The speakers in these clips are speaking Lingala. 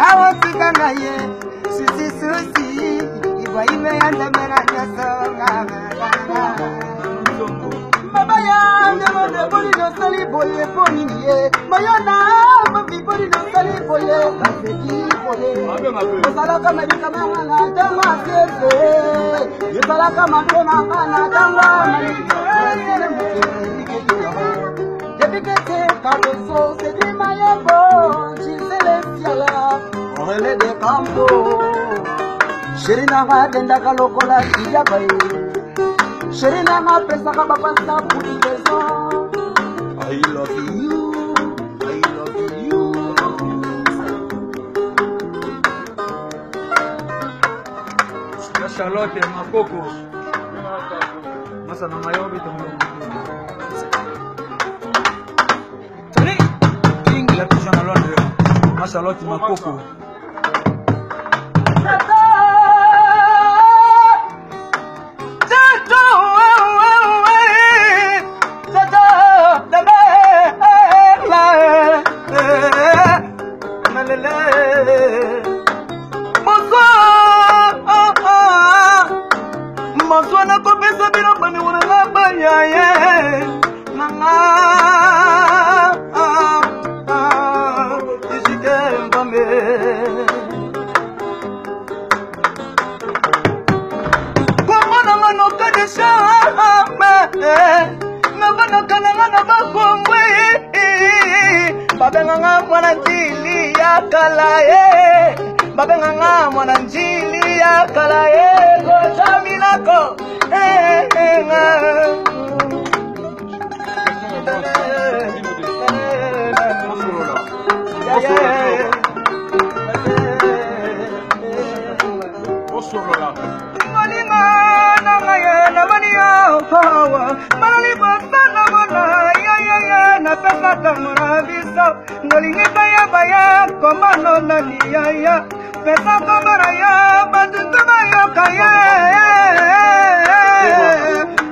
awotikanaye susi iwa imeanza meranya songa baba ya ngamode boli no sali bole poniye mayona babi boli no sali bole baseki bole sala kama kama na dama sese yesala kama tena kana dama mali debikete kadoso se di mayebo celestiala orele de campo Sherina gadenda kalokola tiya bai Sherina ma pesa ka baba sa pudi beso I love you Charlotte Makoko Masa na mayobi to Tani King la tuja na Londres Charlotte Makoko Maswana ko pesa bino bani wona na banya ye nanga isike mbame komona ngano kadesha na bana kana ngana bakombwe babenganga mwana njili ya kala ye babenganga mwana njili ya kala ye Minako,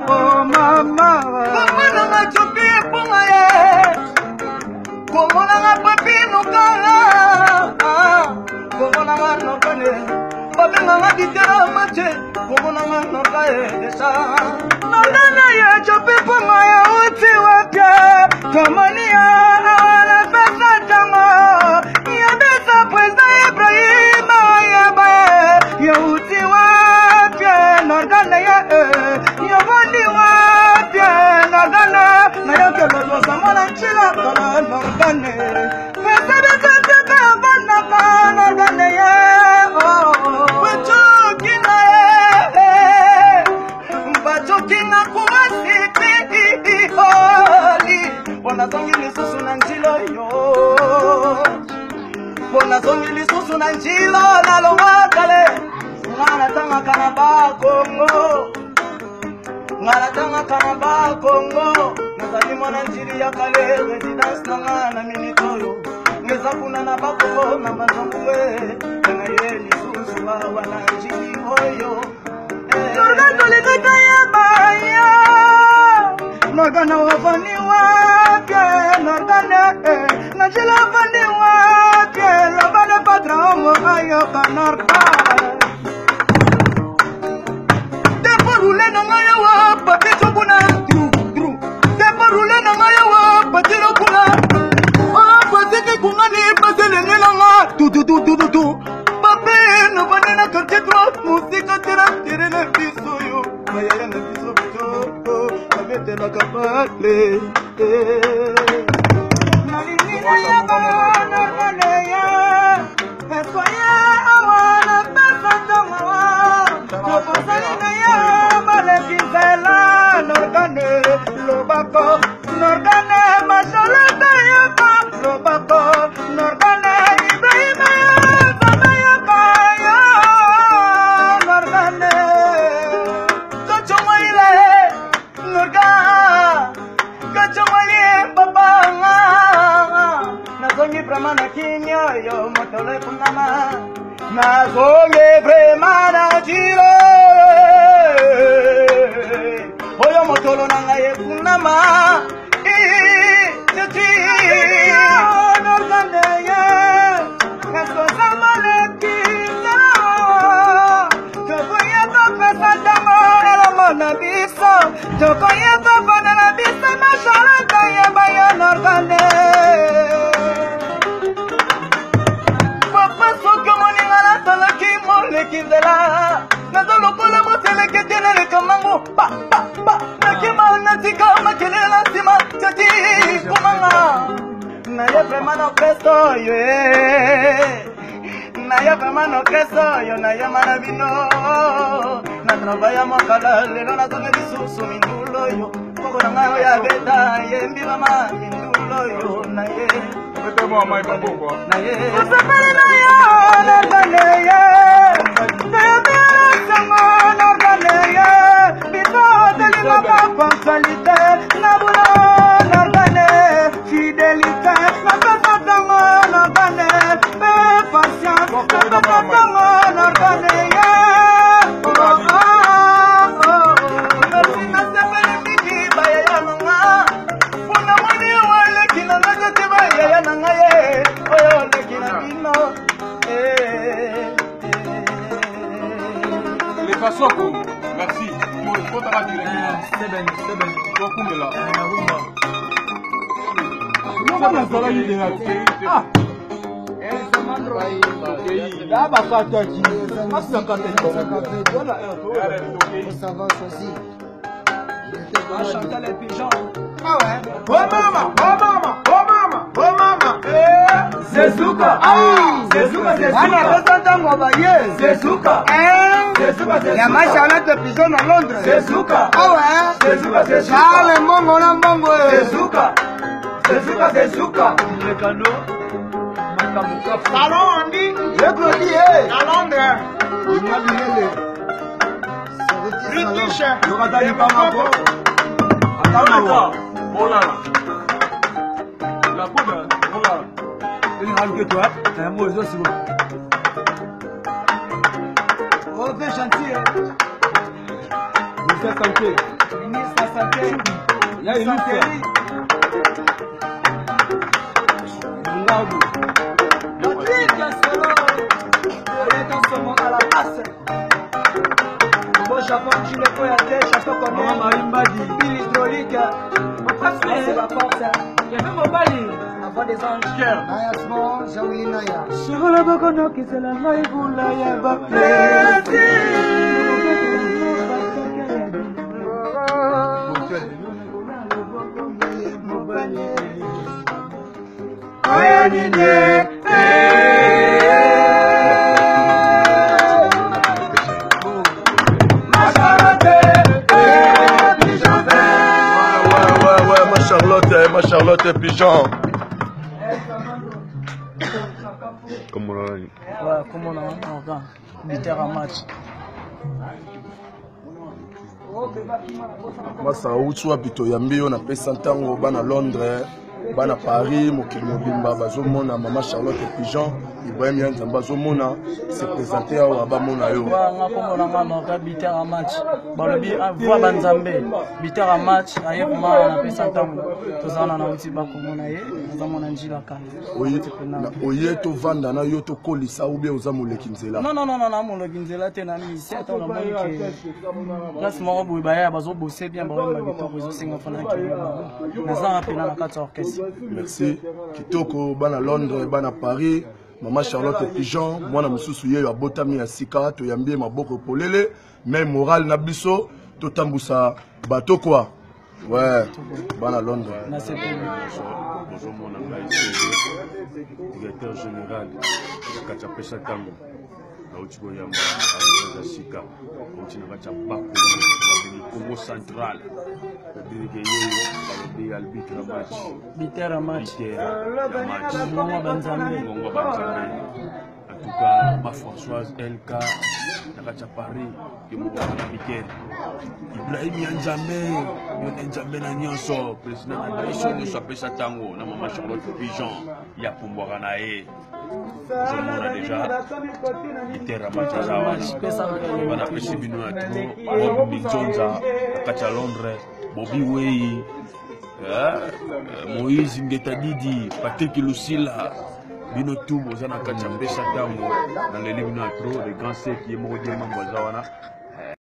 oh mama, como na chupi punga como na papi no kala, como na no kane, papi na ditera mache, como na no kae desa. No na ya chupi punga ya uti wake, como ni ya pesa tama, ya desa pues na Ibrahim ya ba, ya uti wake, no gana ya ya bandi wake, no gana na ya kelo no samana chila kala no gane, pesa desa ka banda ka no gane ya, Bachokina kuwasiti holi Bona zongili susu na njilo yo Bona zongili susu na njilo na longa kale Ngana tanga kana ba Kongo Ngana tanga kana ba Kongo Nazali mwana njili ya kale Residence na ngana minitoyo Ngeza kuna na ba Kongo na mazonguwe Nga yeli susu wa wana njili hoyo Nagana wafani wake, nagana najila wafani wake, labada patramo ayo kanarka. Depo rule na ngaya wa patito kuna, depo rule na ngaya wa patito kuna. Patito kuna ni pasele ngela nga, tu. Pape no banana kartetro, musika tere na piso yo, maya na piso piso. Mete la capale Nalinina ya bana naleya Eskoya awana pesa tomawa Naposalina ya bale kizela Norgane lobako Norgane masolata ya pa Lobako Norgane Ibrahima ya Zana ya kaya Norgane Kachomaile Nurga, kachomali babanga, nazongi brahmana kinya yo motole punama, nazongi brahmana jiro, oyo motolo nangaye punama, titi, nurgande ye, kaso sama. tokoyeba bana na biso na Charlotte yeba yo norgane papa soki moninga nasalaki moleki nzela naza lokola moteleke teneleka mango nakima natika makelele na nsima tati komanga naye vraiment na orchestre oyo naye vraiment na orchestre oyo nayema na bino na travaya mokala lelo nazonga lisusu mindulo oyo moko na ngai oyo abeta yembi mama mindulo oyo naye osepeli na yo norganeye nayebesango norganeye biso otelimaka ponctualité na bulo norgane fidélité napesatango norgane pe patience napesatango norganeye merci nasepeli mingi bayaya nanga mpona moni oleki na nga tete bayaya na ngai ye oyo oleki na bino Les Fasoko, merci. Faut t'avoir dit c'est bien. Faut qu'on me là. Non, pas dans la idée là. Ah. Là, bah, quand tu dis, ça va aussi. Chantal et Pigeon. Ah ouais. Oh mama. C'est Zuka. C'est Zuka. C'est Zuka. La ma Charlotte Pigeon à Londres. C'est Zuka. Ah ouais. C'est Zuka. Ah le mongo na mongo. C'est Zuka. C'est Zuka. Le cadeau. Salon on dit. Je peux dire. À Londres. Il m'a dit British. Le radar n'est pas mort. Attends, voilà. La poudre, voilà. Il y a un toi, un mot aussi. On fait chantier. Vous faites santé. Ministre de la Santé. Il y a une santé. À la passe. Bon Japon, tu le peux aller, chapeau comme pile hydraulique. C'est la force. Il y a même mon bali. Avant des anges. Naya small, Jawi Naya. Sur le bokono qui se la maille pour la yaba. Ma Charlotte Pigeon. Comme on a dit. Ouais, comme on a encore. Biter à match. Masa utu apito yambio na pesa ntango bana Londres bana Paris mokili mobimba bazomona mama Charlotte Pigeon Ibrahim Yanzamba bazomona se présenter awa bamona yo nga komona nga noka biter à match balobi voix banzambe biter à match aye kuma na pesa ntango tozana na uti bakomona ye nazamona njila kala oye to vanda na yo to kolisa ou bien oza moleki nzela non moleki nzela te na misi ata na moni ke place moko boye baya bazobose bien baomba bitoko ezosenga fana ke nazanga pena na kati ya orchestre. Merci kitoko bana Londres bana Paris Maman Charlotte Pigeon mwana mususu yeyo abotami ya sika to yambie maboko polele mais moral na biso to tambusa bato quoi ouais bana Londres na c'est bonjour mon ami directeur général de Kachapesa Tango na utiko yamba za sika utina bacha bako Congo central dirige yeyo balobi arbitre match biter à match Mongo Banzambe en tout cas ma Françoise LK nakacha Paris kimo na biter Ibrahim Yanzambe Yanzambe na nyonso président na direction de Kachapesa Tango na mama Charlotte Pigeon ya pumbwa na ye je mona déjà biter à match bana pesi bino na tro Bob Mijonza kacha Londres Bobby Wei Moïse Ngetadidi Patrick Lucila bino tout bozana Kachapesa Tango na leli bino tro de grand sec qui est moko de mambo zawana